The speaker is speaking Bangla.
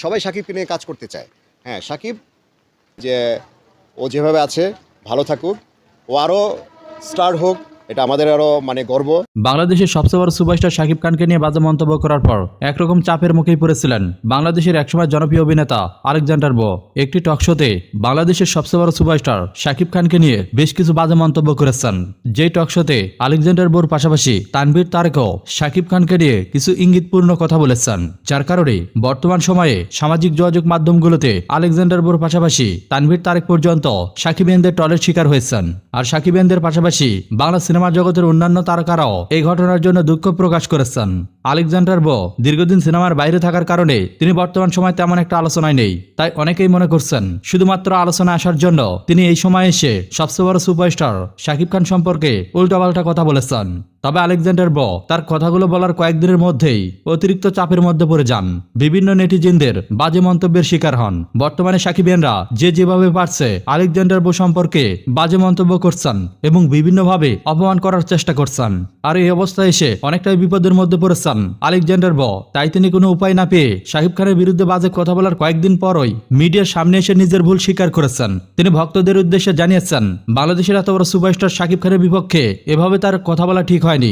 সবাই শাকিবকে নিয়ে কাজ করতে চায়। হ্যাঁ, শাকিব যে ও যেভাবে আছে ভালো থাকুক, ও আরও স্টার হোক, এটা আমাদের আরও মানে গর্ব। বাংলাদেশের সবচেয়ে বড় সুপারস্টার শাকিব খানকে নিয়ে বাজে মন্তব্য করার পর একরকম চাপের মুখেই পড়েছিলেন বাংলাদেশের একসময় জনপ্রিয় অভিনেতা আলেকজান্ডার বো। একটি টক শোতে বাংলাদেশের সবচেয়ে বড় সুপারস্টার শাকিব খানকে নিয়ে বেশ কিছু বাজে মন্তব্য করেছেন। যেই টক শোতে আলেকজান্ডার বোর পাশাপাশি তানভীর তারেকও শাকিব খানকে নিয়ে কিছু ইঙ্গিতপূর্ণ কথা বলেছেন, যার কারণে বর্তমান সময়ে সামাজিক যোগাযোগ মাধ্যমগুলোতে আলেকজান্ডার বোর পাশাপাশি তানভীর তারেক পর্যন্ত শাকিবিয়ানদের টলের শিকার হয়েছেন। আর শাকিবিয়ানদের পাশাপাশি বাংলা সিনেমা জগতের অন্যান্য তারকারাও এই ঘটনার জন্য দুঃখ প্রকাশ করেছেন। আলেকজান্ডার বো দীর্ঘদিন সিনেমার বাইরে থাকার কারণে তিনি বর্তমান সময় তেমন একটা আলোচনায় নেই, তাই অনেকেই মনে করছেন শুধুমাত্র আলোচনা আসার জন্য তিনি এই সময় এসে সবচেয়ে বড় সুপারস্টার শাকিব খান সম্পর্কে উল্টাপাল্টা কথা বলেছেন। তবে আলেকজান্ডার বো তার কথাগুলো বলার কয়েকদিনের মধ্যেই অতিরিক্ত চাপের মধ্যে পড়ে যান, বিভিন্ন নেটিজেনদের বাজে মন্তব্যের শিকার হন। বর্তমানে শাকিবিয়ানরা যে যেভাবে পারছে আলেকজান্ডার বো সম্পর্কে বাজে মন্তব্য করছেন এবং বিভিন্নভাবে অপমান করার চেষ্টা করছেন। আর এই অবস্থায় এসে অনেকটাই বিপদের মধ্যে পড়েছেন আলেকজান্ডার বো। তাই তিনি কোনো উপায় না পেয়ে শাকিব খানের বিরুদ্ধে বাজে কথা বলার কয়েকদিন পরই মিডিয়ার সামনে এসে নিজের ভুল স্বীকার করেছেন। তিনি ভক্তদের উদ্দেশ্যে জানিয়েছেন বাংলাদেশের এত বড় সুপারস্টার শাকিব খানের বিপক্ষে এভাবে তার কথা বলা ঠিক হয়নি।